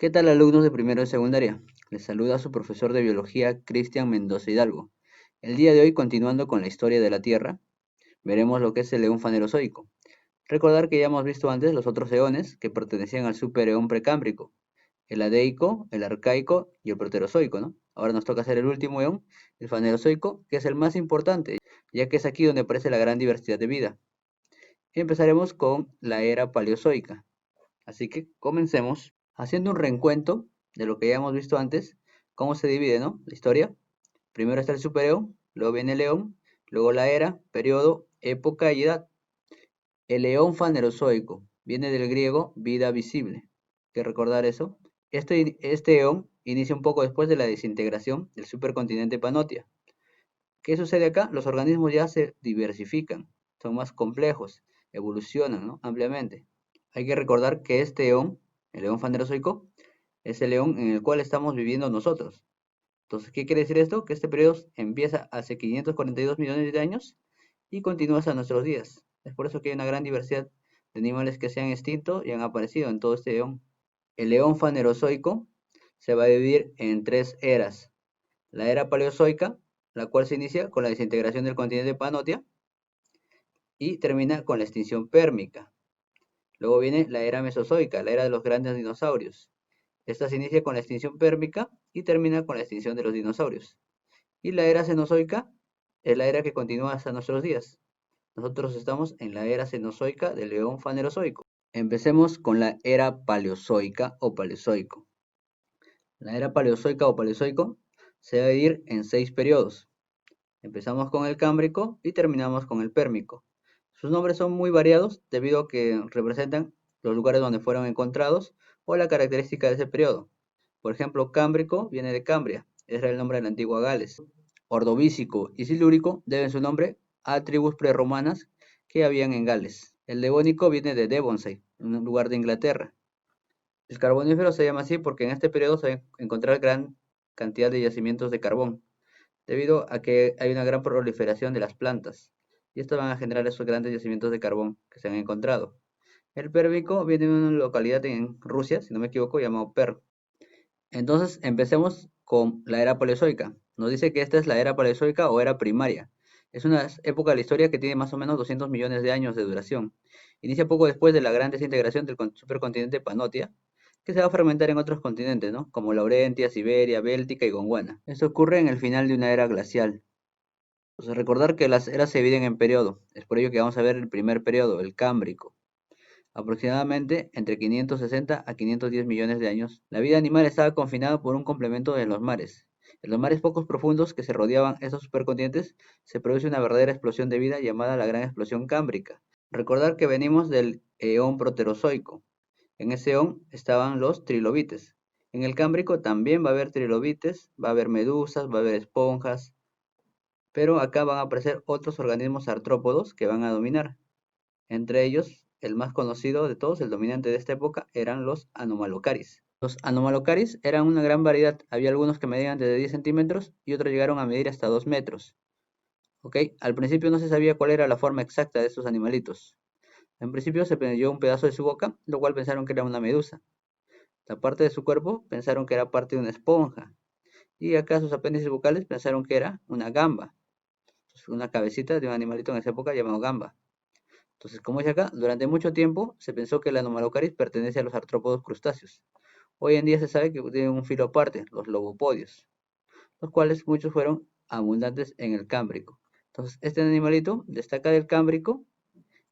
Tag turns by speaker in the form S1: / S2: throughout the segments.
S1: ¿Qué tal, alumnos de primero de secundaria? Les saluda su profesor de biología, Cristian Mendoza Hidalgo. El día de hoy, continuando con la historia de la Tierra, veremos lo que es el eón fanerozoico. Recordar que ya hemos visto antes los otros eones que pertenecían al supereón precámbrico, el adeico, el arcaico y el proterozoico, ¿no? Ahora nos toca hacer el último eón, el fanerozoico, que es el más importante, ya que es aquí donde aparece la gran diversidad de vida. Empezaremos con la era paleozoica. Así que comencemos haciendo un reencuentro de lo que ya hemos visto antes, cómo se divide, ¿no? La historia. Primero está el supereón, luego viene el eón, luego la era, periodo, época y edad. El eón fanerozoico viene del griego vida visible. Hay que recordar eso. Este eón inicia un poco después de la desintegración del supercontinente Panotia. ¿Qué sucede acá? Los organismos ya se diversifican, son más complejos, evolucionan, ¿no? Ampliamente. Hay que recordar que este eón, el eón fanerozoico, es el eón en el cual estamos viviendo nosotros. Entonces, ¿qué quiere decir esto? Que este periodo empieza hace 542 millones de años y continúa hasta nuestros días. Es por eso que hay una gran diversidad de animales que se han extinto y han aparecido en todo este eón. El eón fanerozoico se va a dividir en tres eras. La era paleozoica, la cual se inicia con la desintegración del continente Panotia y termina con la extinción pérmica. Luego viene la era mesozoica, la era de los grandes dinosaurios. Esta se inicia con la extinción pérmica y termina con la extinción de los dinosaurios. Y la era cenozoica es la era que continúa hasta nuestros días. Nosotros estamos en la era cenozoica del eón fanerozoico. Empecemos con la era paleozoica o paleozoico. La era paleozoica o paleozoico se va a dividir en 6 periodos. Empezamos con el cámbrico y terminamos con el pérmico. Sus nombres son muy variados debido a que representan los lugares donde fueron encontrados o la característica de ese periodo. Por ejemplo, cámbrico viene de Cambria, era el nombre de la antigua Gales. Ordovícico y silúrico deben su nombre a tribus prerromanas que habían en Gales. El devónico viene de Devonshire, un lugar de Inglaterra. El carbonífero se llama así porque en este periodo se va a encontrar gran cantidad de yacimientos de carbón, debido a que hay una gran proliferación de las plantas, y esto van a generar esos grandes yacimientos de carbón que se han encontrado. El pérmico viene de una localidad en Rusia, si no me equivoco, llamado Perm. Entonces, empecemos con la era paleozoica. Nos dice que esta es la era paleozoica o era primaria. Es una época de la historia que tiene más o menos 200 millones de años de duración. Inicia poco después de la gran desintegración del supercontinente Panotia, que se va a fragmentar en otros continentes, ¿no? Como Laurentia, Siberia, Béltica y Gondwana. Esto ocurre en el final de una era glacial. Entonces, recordar que las eras se dividen en periodo. Es por ello que vamos a ver el primer periodo, el Cámbrico. Aproximadamente entre 560 a 510 millones de años, la vida animal estaba confinada por un complemento en los mares. En los mares pocos profundos que se rodeaban estos supercontinentes se produce una verdadera explosión de vida llamada la Gran Explosión Cámbrica. Recordar que venimos del eón proterozoico. En ese eón estaban los trilobites. En el Cámbrico también va a haber trilobites, va a haber medusas, va a haber esponjas, pero acá van a aparecer otros organismos artrópodos que van a dominar. Entre ellos, el más conocido de todos, el dominante de esta época, eran los Anomalocaris. Los Anomalocaris eran una gran variedad. Había algunos que medían desde 10 centímetros y otros llegaron a medir hasta 2 metros. ¿Ok? Al principio no se sabía cuál era la forma exacta de estos animalitos. En principio se prendió un pedazo de su boca, lo cual pensaron que era una medusa. La parte de su cuerpo pensaron que era parte de una esponja. Y acá sus apéndices bucales pensaron que era una gamba. Una cabecita de un animalito en esa época llamado gamba. Entonces, como dice acá, durante mucho tiempo se pensó que el Anomalocaris pertenece a los artrópodos crustáceos. Hoy en día se sabe que tienen un filo aparte, los lobopodios, los cuales muchos fueron abundantes en el Cámbrico. Entonces, este animalito destaca del Cámbrico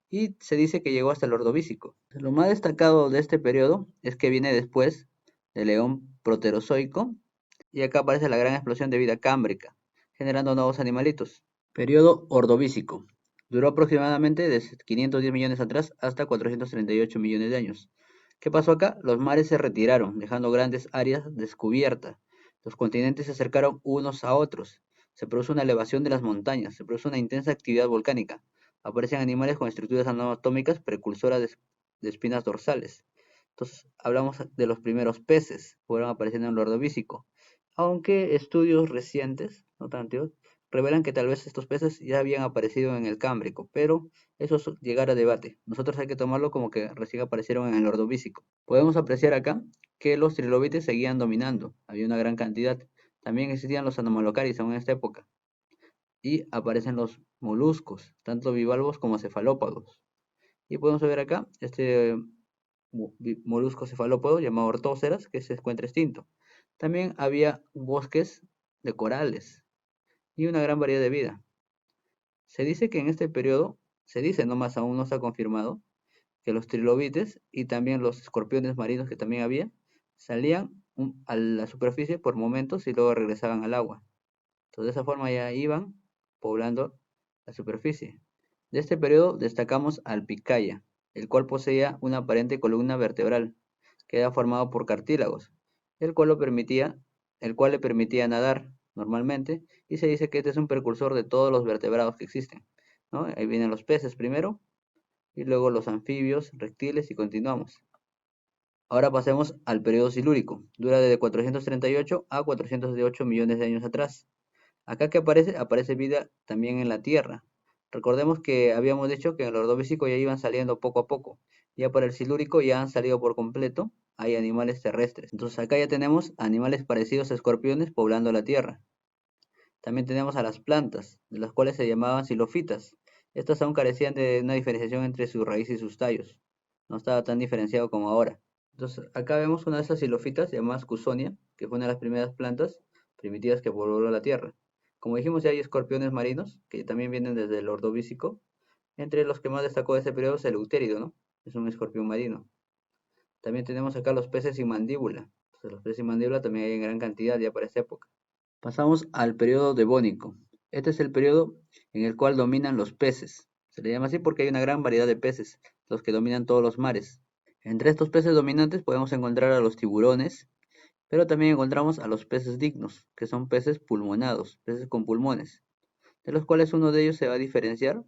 S1: y se dice que llegó hasta el Ordovícico. Lo más destacado de este periodo es que viene después del León Proterozoico y acá aparece la gran explosión de vida cámbrica, generando nuevos animalitos. Periodo Ordovícico. Duró aproximadamente desde 510 millones atrás hasta 438 millones de años. ¿Qué pasó acá? Los mares se retiraron, dejando grandes áreas descubiertas. Los continentes se acercaron unos a otros. Se produjo una elevación de las montañas, se produjo una intensa actividad volcánica. Aparecen animales con estructuras anatómicas precursoras de espinas dorsales. Entonces, hablamos de los primeros peces, fueron apareciendo en el Ordovícico. Aunque estudios recientes, no tan antiguos, revelan que tal vez estos peces ya habían aparecido en el Cámbrico, pero eso es llegar a debate. Nosotros hay que tomarlo como que recién aparecieron en el Ordovícico. Podemos apreciar acá que los trilobites seguían dominando, había una gran cantidad. También existían los anomalocaris aún en esta época. Y aparecen los moluscos, tanto bivalvos como cefalópodos. Y podemos ver acá este molusco cefalópodo llamado ortóceras que se encuentra extinto. También había bosques de corales y una gran variedad de vida. Se dice que en este periodo, se dice nomás, aún no está confirmado, que los trilobites y también los escorpiones marinos que también había, salían a la superficie por momentos y luego regresaban al agua. Entonces de esa forma ya iban poblando la superficie. De este periodo destacamos al picaya, el cual poseía una aparente columna vertebral, que era formado por cartílagos, el cual, el cual le permitía nadar normalmente, y se dice que este es un precursor de todos los vertebrados que existen, ¿no? Ahí vienen los peces primero, y luego los anfibios, reptiles, y continuamos. Ahora pasemos al periodo silúrico, dura desde 438 a 408 millones de años atrás. Acá que aparece, aparece vida también en la Tierra. Recordemos que habíamos dicho que en el Ordovícico ya iban saliendo poco a poco. Ya para el Silúrico ya han salido por completo. Hay animales terrestres. Entonces acá ya tenemos animales parecidos a escorpiones poblando la Tierra. También tenemos a las plantas, de las cuales se llamaban silofitas. Estas aún carecían de una diferenciación entre su raíz y sus tallos. No estaba tan diferenciado como ahora. Entonces acá vemos una de esas silofitas llamadas Cusonia, que fue una de las primeras plantas primitivas que pobló la Tierra. Como dijimos, ya hay escorpiones marinos, que también vienen desde el Ordovícico. Entre los que más destacó de ese periodo es el eutérido, ¿no? Es un escorpión marino. También tenemos acá los peces sin mandíbula. Entonces, los peces sin mandíbula también hay en gran cantidad ya para esta época. Pasamos al periodo devónico. Este es el periodo en el cual dominan los peces. Se le llama así porque hay una gran variedad de peces, los que dominan todos los mares. Entre estos peces dominantes podemos encontrar a los tiburones, pero también encontramos a los peces dignos, que son peces pulmonados, peces con pulmones, de los cuales uno de ellos se va a diferenciar.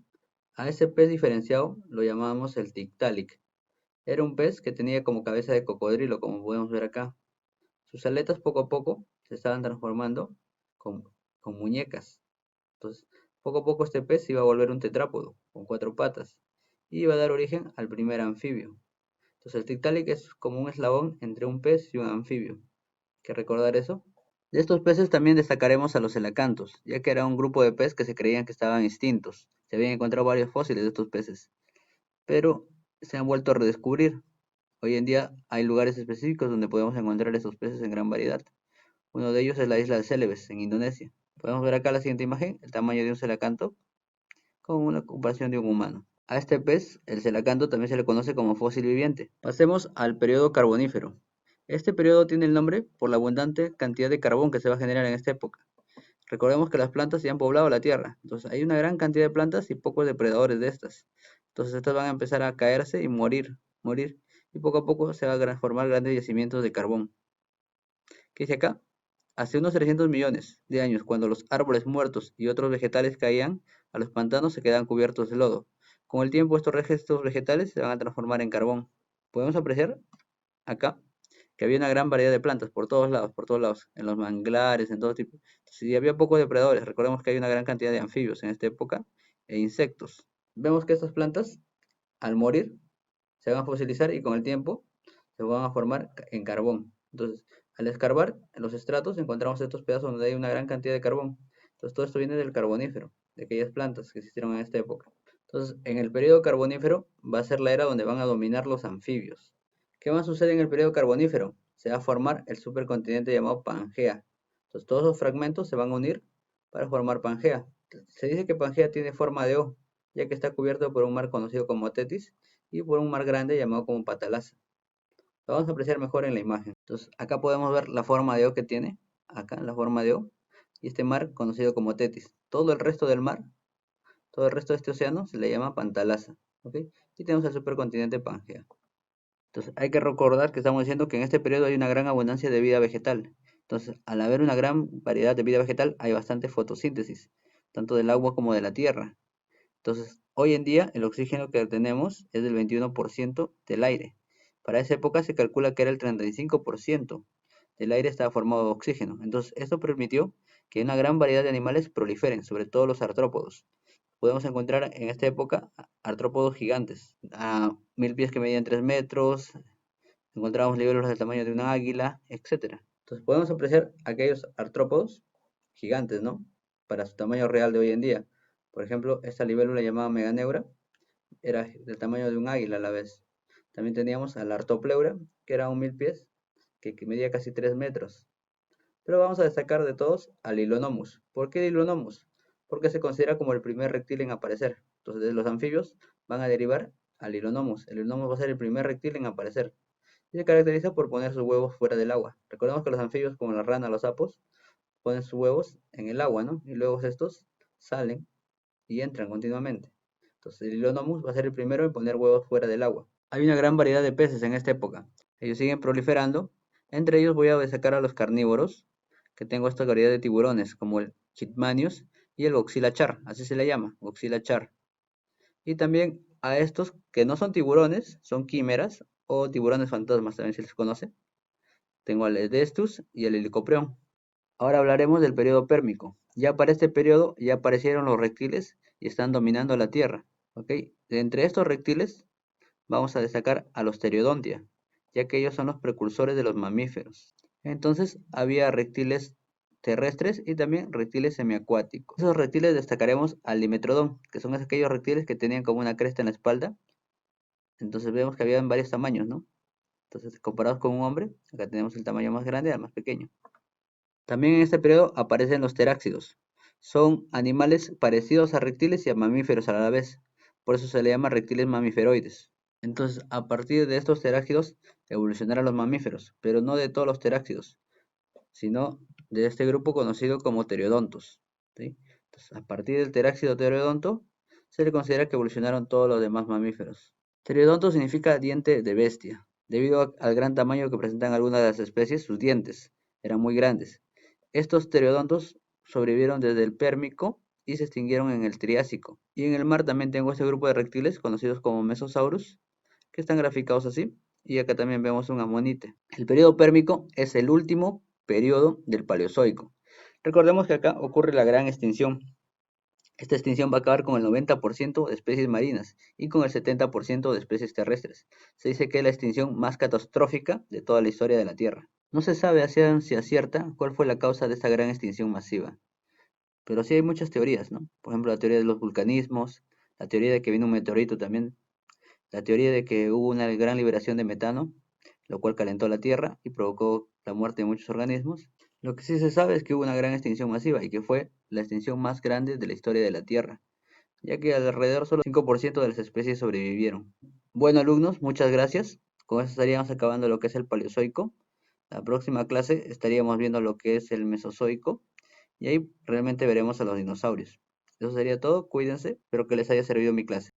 S1: A ese pez diferenciado lo llamamos el Tiktaalik. Era un pez que tenía como cabeza de cocodrilo, como podemos ver acá. Sus aletas poco a poco se estaban transformando con, con muñecas. Entonces, poco a poco este pez iba a volver un tetrápodo, con cuatro patas, y iba a dar origen al primer anfibio. Entonces, el Tiktaalik es como un eslabón entre un pez y un anfibio. ¿Hay que recordar eso? De estos peces también destacaremos a los elacantos, ya que era un grupo de peces que se creían que estaban extintos. Se habían encontrado varios fósiles de estos peces, pero se han vuelto a redescubrir. Hoy en día hay lugares específicos donde podemos encontrar estos peces en gran variedad. Uno de ellos es la isla de Celebes, en Indonesia. Podemos ver acá la siguiente imagen, el tamaño de un celacanto, con una comparación de un humano. A este pez, el celacanto, también se le conoce como fósil viviente. Pasemos al periodo carbonífero. Este periodo tiene el nombre por la abundante cantidad de carbón que se va a generar en esta época. Recordemos que las plantas ya han poblado la tierra, entonces hay una gran cantidad de plantas y pocos depredadores de estas. Entonces estas van a empezar a caerse y morir, y poco a poco se van a formar grandes yacimientos de carbón. ¿Qué dice acá? Hace unos 300 millones de años, cuando los árboles muertos y otros vegetales caían a los pantanos, se quedan cubiertos de lodo. Con el tiempo estos restos vegetales se van a transformar en carbón. Podemos apreciar acá que había una gran variedad de plantas por todos lados, en los manglares, en todo tipo. Si había pocos depredadores, recordemos que hay una gran cantidad de anfibios en esta época e insectos. Vemos que estas plantas, al morir, se van a fosilizar y con el tiempo se van a formar en carbón. Entonces, al escarbar en los estratos encontramos estos pedazos donde hay una gran cantidad de carbón. Entonces, todo esto viene del carbonífero, de aquellas plantas que existieron en esta época. Entonces, en el periodo carbonífero va a ser la era donde van a dominar los anfibios. ¿Qué más sucede en el periodo carbonífero? Se va a formar el supercontinente llamado Pangea. Entonces, todos los fragmentos se van a unir para formar Pangea. Se dice que Pangea tiene forma de O, ya que está cubierto por un mar conocido como Tetis y por un mar grande llamado como Patalasa. Lo vamos a apreciar mejor en la imagen. Entonces, acá podemos ver la forma de O que tiene, acá la forma de O, y este mar conocido como Tetis. Todo el resto del mar, todo el resto de este océano se le llama Pantalasa, ¿ok? Y tenemos el supercontinente Pangea. Entonces, hay que recordar que estamos diciendo que en este periodo hay una gran abundancia de vida vegetal. Entonces, al haber una gran variedad de vida vegetal, hay bastante fotosíntesis, tanto del agua como de la tierra. Entonces, hoy en día el oxígeno que tenemos es del 21% del aire. Para esa época se calcula que era el 35% del aire estaba formado de oxígeno. Entonces, esto permitió que una gran variedad de animales proliferen, sobre todo los artrópodos. Podemos encontrar en esta época artrópodos gigantes, a 1000 pies que medían 3 metros, encontramos libélulas del tamaño de un águila, etcétera. Entonces podemos apreciar aquellos artrópodos gigantes, ¿no? Para su tamaño real de hoy en día. Por ejemplo, esta libélula llamada meganeura era del tamaño de un águila a la vez. También teníamos al artopleura, que era un 1000 pies, que medía casi 3 metros. Pero vamos a destacar de todos al Hylonomus. ¿Por qué Hylonomus? Porque se considera como el primer reptil en aparecer. Entonces, de los anfibios van a derivar al Hylonomus. El Hylonomus va a ser el primer reptil en aparecer. Y se caracteriza por poner sus huevos fuera del agua. Recordemos que los anfibios, como la rana, los sapos, ponen sus huevos en el agua, ¿no? Y luego estos salen y entran continuamente. Entonces, el Hylonomus va a ser el primero en poner huevos fuera del agua. Hay una gran variedad de peces en esta época. Ellos siguen proliferando. Entre ellos voy a destacar a los carnívoros, que tengo esta variedad de tiburones, como el Chitmanius y el Goxila-char, así se le llama, Goxila-char. Y también a estos que no son tiburones, son químeras o tiburones fantasmas, también se les conoce. Tengo al Edestus y el Helicoprión. Ahora hablaremos del periodo pérmico. Ya para este periodo ya aparecieron los reptiles y están dominando la Tierra. ¿Ok? De entre estos reptiles vamos a destacar a los Pteriodontia, ya que ellos son los precursores de los mamíferos. Entonces había reptiles terrestres y también reptiles semiacuáticos. Esos reptiles destacaremos al Dimetrodon, que son aquellos reptiles que tenían como una cresta en la espalda. Entonces vemos que había en varios tamaños, ¿no? Entonces, comparados con un hombre, acá tenemos el tamaño más grande al más pequeño. También en este periodo aparecen los teráxidos. Son animales parecidos a reptiles y a mamíferos a la vez. Por eso se le llama reptiles mamiferoides. Entonces, a partir de estos teráxidos evolucionaron los mamíferos, pero no de todos los teráxidos, sino de este grupo conocido como Pteriodontos, ¿sí? Entonces, a partir del teráxido pteriodonto, se le considera que evolucionaron todos los demás mamíferos. Pteriodonto significa diente de bestia, debido al gran tamaño que presentan algunas de las especies, sus dientes eran muy grandes. Estos pteriodontos sobrevivieron desde el Pérmico y se extinguieron en el Triásico. Y en el mar también tengo este grupo de reptiles conocidos como Mesosaurus, que están graficados así. Y acá también vemos un amonite. El periodo pérmico es el último periodo del Paleozoico. Recordemos que acá ocurre la gran extinción. Esta extinción va a acabar con el 90% de especies marinas y con el 70% de especies terrestres. Se dice que es la extinción más catastrófica de toda la historia de la Tierra. No se sabe a ciencia cierta cuál fue la causa de esta gran extinción masiva, pero sí hay muchas teorías, ¿no? Por ejemplo, la teoría de los vulcanismos, la teoría de que vino un meteorito también, la teoría de que hubo una gran liberación de metano, lo cual calentó la Tierra y provocó la muerte de muchos organismos. Lo que sí se sabe es que hubo una gran extinción masiva y que fue la extinción más grande de la historia de la Tierra, ya que alrededor solo 5% de las especies sobrevivieron. Bueno, alumnos, muchas gracias. Con eso estaríamos acabando lo que es el Paleozoico. La próxima clase estaríamos viendo lo que es el Mesozoico y ahí realmente veremos a los dinosaurios. Eso sería todo, cuídense, espero que les haya servido mi clase.